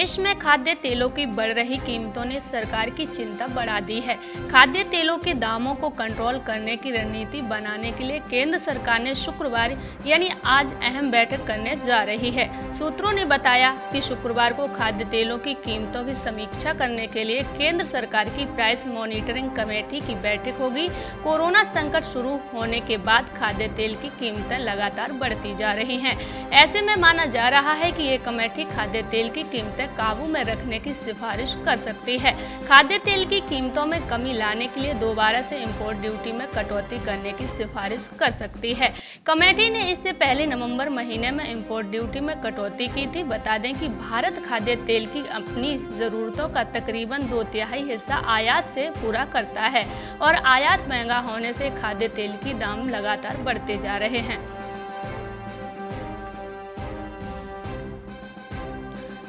देश में खाद्य तेलों की बढ़ रही कीमतों ने सरकार की चिंता बढ़ा दी है। खाद्य तेलों के दामों को कंट्रोल करने की रणनीति बनाने के लिए केंद्र सरकार ने शुक्रवार यानी आज अहम बैठक करने जा रही है। सूत्रों ने बताया कि शुक्रवार को खाद्य तेलों की कीमतों की समीक्षा करने के लिए केंद्र सरकार की प्राइस मॉनिटरिंग कमेटी की बैठक होगी। कोरोना संकट शुरू होने के बाद खाद्य तेल की कीमतें लगातार बढ़ती जा रही हैं। ऐसे में माना जा रहा है कि ये कमेटी खाद्य तेल की कीमतें काबू में रखने की सिफारिश कर सकती है। खाद्य तेल की कीमतों में कमी लाने के लिए दोबारा से इंपोर्ट ड्यूटी में कटौती करने की सिफारिश कर सकती है। कमेटी ने इससे पहले नवंबर महीने में इंपोर्ट ड्यूटी में कटौती की थी। बता दें कि भारत खाद्य तेल की अपनी जरूरतों का तकरीबन 2/3 हिस्सा आयात से पूरा करता है और आयात महंगा होने से खाद्य तेल की दाम लगातार बढ़ते जा रहे हैं।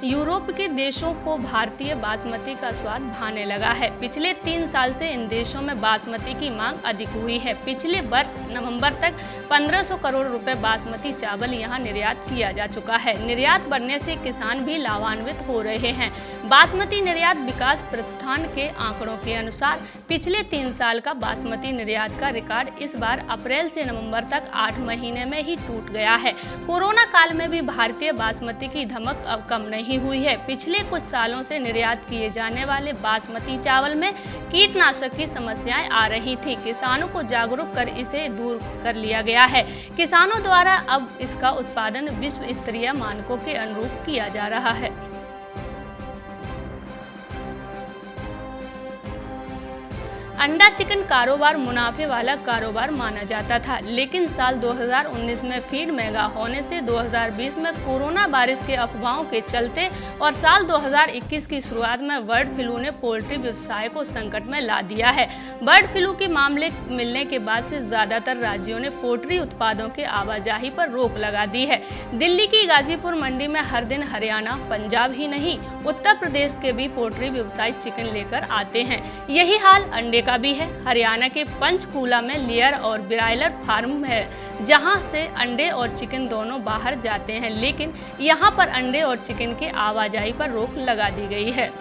यूरोप के देशों को भारतीय बासमती का स्वाद भाने लगा है। पिछले 3 साल से इन देशों में बासमती की मांग अधिक हुई है। पिछले वर्ष नवंबर तक 1500 करोड़ रुपए बासमती चावल यहां निर्यात किया जा चुका है। निर्यात बढ़ने से किसान भी लाभान्वित हो रहे हैं। बासमती निर्यात विकास प्रतिष्ठान के आंकड़ों के अनुसार पिछले 3 साल का बासमती निर्यात का रिकॉर्ड इस बार अप्रैल से नवंबर तक 8 महीने में ही टूट गया है। कोरोना काल में भी भारतीय बासमती की धमक अब कम नहीं हुई है। पिछले कुछ सालों से निर्यात किए जाने वाले बासमती चावल में कीटनाशक की समस्याएं आ रही थी। किसानों को जागरूक कर इसे दूर कर लिया गया है। किसानों द्वारा अब इसका उत्पादन विश्व स्तरीय मानकों के अनुरूप किया जा रहा है। अंडा चिकन कारोबार मुनाफे वाला कारोबार माना जाता था, लेकिन साल 2019 में फीड महंगा होने से 2020 में कोरोना वायरस के अफवाहों के चलते और साल 2021 की शुरुआत में बर्ड फ्लू ने पोल्ट्री व्यवसाय को संकट में ला दिया है। बर्ड फ्लू के मामले मिलने के बाद से ज्यादातर राज्यों ने पोल्ट्री उत्पादों के आवाजाही पर रोक लगा दी है। दिल्ली की गाजीपुर मंडी में हर दिन हरियाणा, पंजाब ही नहीं उत्तर प्रदेश के भी पोल्ट्री व्यवसायी चिकन लेकर आते हैं। यही हाल अंडे भी है। हरियाणा के पंचकूला में लेयर और ब्रायलर फार्म है, जहां से अंडे और चिकन दोनों बाहर जाते हैं, लेकिन यहां पर अंडे और चिकन की आवाजाही पर रोक लगा दी गई है।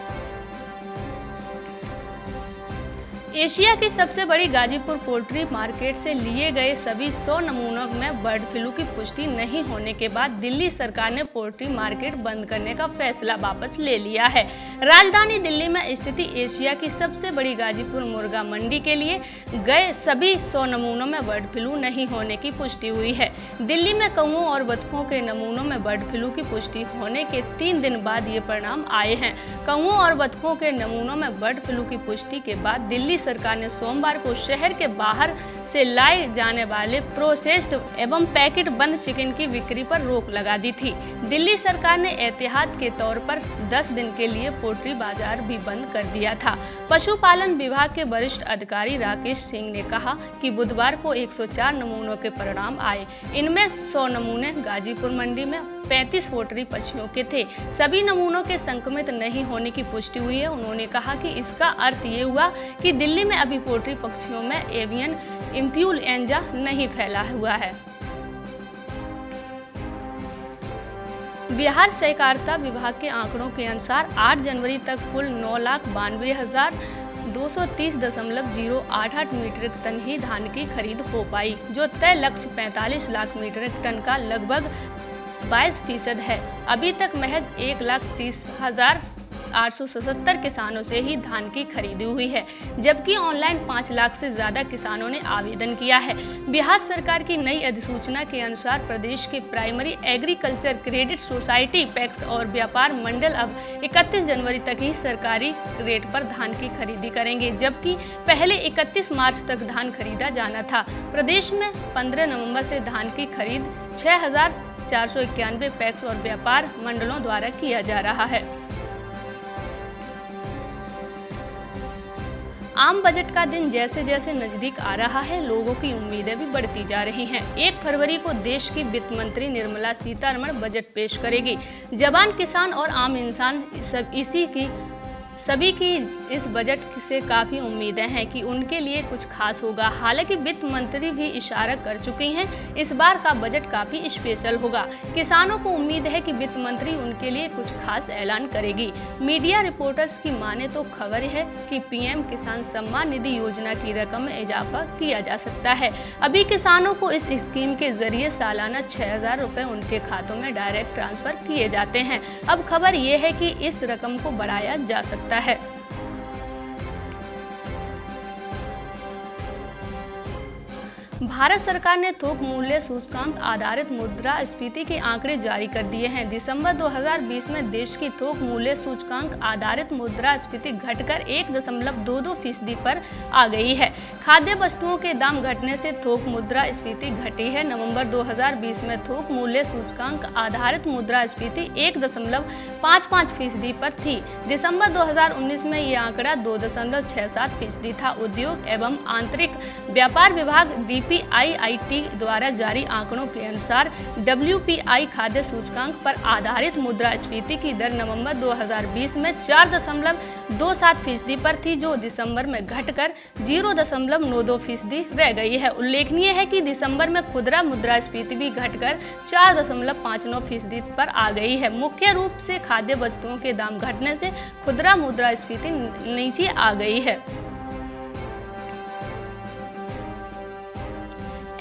एशिया की सबसे बड़ी गाजीपुर पोल्ट्री मार्केट से लिए गए सभी 100 नमूनों में बर्ड फ्लू की पुष्टि नहीं होने के बाद दिल्ली सरकार ने पोल्ट्री मार्केट बंद करने का फैसला वापस ले लिया है। राजधानी दिल्ली में स्थित एशिया की सबसे बड़ी गाजीपुर मुर्गा मंडी के लिए गए सभी 100 नमूनों में बर्ड फ्लू नहीं होने की पुष्टि हुई है। दिल्ली में कौओं और बतखों के नमूनों में बर्ड फ्लू की पुष्टि होने के 3 दिन बाद ये परिणाम आए हैं। कौओं और बतखों के नमूनों में बर्ड फ्लू की पुष्टि के बाद दिल्ली सरकार ने सोमवार को शहर के बाहर से लाए जाने वाले प्रोसेस्ड एवं पैकेट बंद चिकन की बिक्री पर रोक लगा दी थी। दिल्ली सरकार ने एहतियात के तौर पर 10 दिन के लिए पोल्ट्री बाजार भी बंद कर दिया था। पशुपालन विभाग के वरिष्ठ अधिकारी राकेश सिंह ने कहा कि बुधवार को 104 नमूनों के परिणाम आए। इनमें 100 नमूने गाजीपुर मंडी में 35 पोल्ट्री पक्षियों के थे। सभी नमूनों के संक्रमित नहीं होने की पुष्टि हुई है। उन्होंने कहा कि इसका अर्थ ये हुआ कि दिल्ली में अभी पोल्ट्री पक्षियों में एवियन इन्फ्लुएंजा नहीं फैला हुआ है। बिहार सहकारिता विभाग के आंकड़ों के अनुसार 8 जनवरी तक कुल 9,92,230.088 मीट्रिक टन ही धान की खरीद हो पाई, जो तय लक्ष्य 45 लाख मीट्रिक टन का लगभग 22% है। अभी तक महज 1,30,877 किसानों से ही धान की खरीदी हुई है, जबकि ऑनलाइन 5 लाख से ज्यादा किसानों ने आवेदन किया है। बिहार सरकार की नई अधिसूचना के अनुसार प्रदेश के primary agriculture credit society PACS और व्यापार मंडल अब 31 जनवरी तक ही सरकारी रेट पर धान की खरीदी करेंगे, जबकि पहले 31 मार्च तक धान खरीदा जाना था। प्रदेश में 15 नवंबर से धान की खरीद 6,491 पैक्स और व्यापार मंडलों द्वारा किया जा रहा है। आम बजट का दिन जैसे जैसे नजदीक आ रहा है, लोगों की उम्मीदें भी बढ़ती जा रही हैं। 1 फरवरी को देश की वित्त मंत्री निर्मला सीतारमण बजट पेश करेगी। जवान, किसान और आम इंसान सब इसी की सभी की इस बजट से काफ़ी उम्मीदें हैं कि उनके लिए कुछ खास होगा। हालांकि वित्त मंत्री भी इशारा कर चुकी हैं, इस बार का बजट काफ़ी स्पेशल होगा। किसानों को उम्मीद है कि वित्त मंत्री उनके लिए कुछ खास ऐलान करेगी। मीडिया रिपोर्टर्स की माने तो खबर है कि पीएम किसान सम्मान निधि योजना की रकम में इजाफा किया जा सकता है। अभी किसानों को इस स्कीम के जरिए सालाना 6,000 रुपये उनके खातों में डायरेक्ट ट्रांसफर किए जाते हैं। अब खबर ये है कि इस रकम को बढ़ाया जा सकता है। भारत सरकार ने थोक मूल्य सूचकांक आधारित मुद्रास्फीति के आंकड़े जारी कर दिए हैं। दिसंबर 2020 में देश की थोक मूल्य सूचकांक आधारित मुद्रास्फीति घटकर 1.22% पर आ गई है। खाद्य वस्तुओं के दाम घटने से थोक मुद्रास्फीति घटी है। नवंबर 2020 में थोक मूल्य सूचकांक आधारित मुद्रास्फीति 1.55% पर थी। दिसंबर 2019 में ये आंकड़ा 2.67% था। उद्योग एवं आंतरिक व्यापार विभाग DPIIT द्वारा जारी आंकड़ों के अनुसार WPI खाद्य सूचकांक पर आधारित मुद्रास्फीति की दर नवंबर 2020 में 4.27% पर थी, जो दिसंबर में घटकर 0.92% रह गई है। उल्लेखनीय है कि दिसंबर में खुदरा मुद्रास्फीति भी घटकर 4.59% पर आ गई है। मुख्य रूप से खाद्य वस्तुओं के दाम घटने से खुदरा मुद्रास्फीति नीचे आ गई है।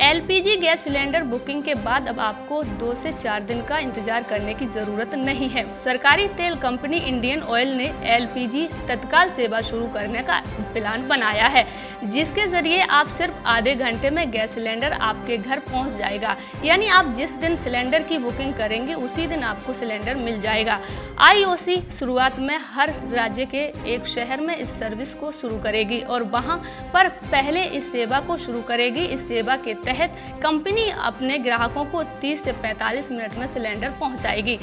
LPG गैस सिलेंडर बुकिंग के बाद अब आपको 2 से 4 दिन का इंतजार करने की जरूरत नहीं है। सरकारी तेल कंपनी इंडियन ऑयल ने LPG तत्काल सेवा शुरू करने का प्लान बनाया है, जिसके जरिए आप सिर्फ आधे घंटे में गैस सिलेंडर आपके घर पहुंच जाएगा। यानी आप जिस दिन सिलेंडर की बुकिंग करेंगे उसी दिन आपको सिलेंडर मिल जाएगा। IOC शुरुआत में हर राज्य के एक शहर में इस सर्विस को शुरू करेगी और वहां पर पहले इस सेवा को शुरू करेगी। इस सेवा के तहत कंपनी अपने ग्राहकों को 30 से 45 मिनट में सिलेंडर पहुंचाएगी।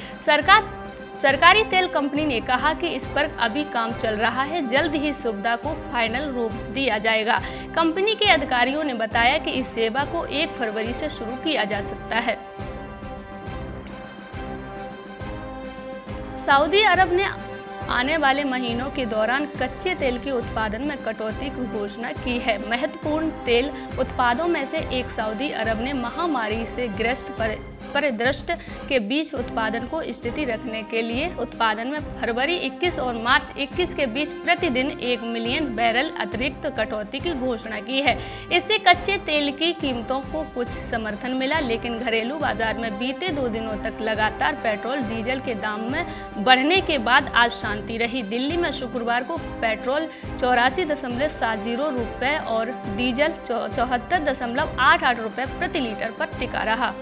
सरकारी तेल कंपनी ने कहा कि इस पर अभी काम चल रहा है, जल्द ही सुविधा को फाइनल रूप दिया जाएगा। कंपनी के अधिकारियों ने बताया कि इस सेवा को 1 फरवरी से शुरू किया जा सकता है। सऊदी अरब ने आने वाले महीनों के दौरान कच्चे तेल के उत्पादन में कटौती की घोषणा की है। महत्वपूर्ण तेल उत्पादों में से एक सऊदी अरब ने महामारी से ग्रस्त परिदृश्य के बीच उत्पादन को स्थिति रखने के लिए उत्पादन में फरवरी 21 और मार्च 21 के बीच प्रतिदिन 1 मिलियन बैरल अतिरिक्त कटौती की घोषणा की है। इससे कच्चे तेल की कीमतों को कुछ समर्थन मिला, लेकिन घरेलू बाजार में बीते 2 दिनों तक लगातार पेट्रोल डीजल के दाम में बढ़ने के बाद आज शांति रही। दिल्ली में शुक्रवार को पेट्रोल 84.70 रुपये और डीजल 74.88 रुपये प्रति लीटर पर टिका रहा।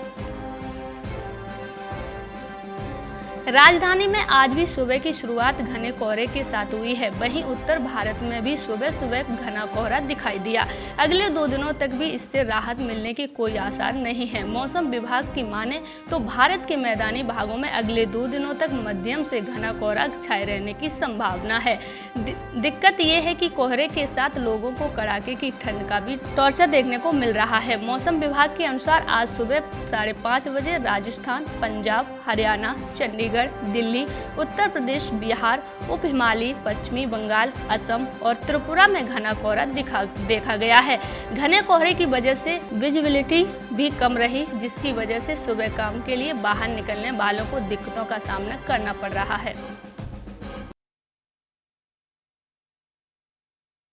राजधानी में आज भी सुबह की शुरुआत घने कोहरे के साथ हुई है। वहीं उत्तर भारत में भी सुबह सुबह घना कोहरा दिखाई दिया। अगले 2 दिनों तक भी इससे राहत मिलने के कोई आसार नहीं है। मौसम विभाग की माने तो भारत के मैदानी भागों में अगले 2 दिनों तक मध्यम से घना कोहरा छाए रहने की संभावना है। दिक्कत ये है कि कोहरे के साथ लोगों को कड़ाके की ठंड का भी टॉर्चर देखने को मिल रहा है। मौसम विभाग के अनुसार आज सुबह 5:30 बजे राजस्थान, पंजाब, हरियाणा, चंडीगढ़, दिल्ली, उत्तर प्रदेश, बिहार, उप हिमालयी, पश्चिमी बंगाल, असम और त्रिपुरा में घना कोहरा देखा गया है। घने कोहरे की वजह से विजिबिलिटी भी कम रही, जिसकी वजह से सुबह काम के लिए बाहर निकलने वालों को दिक्कतों का सामना करना पड़ रहा है।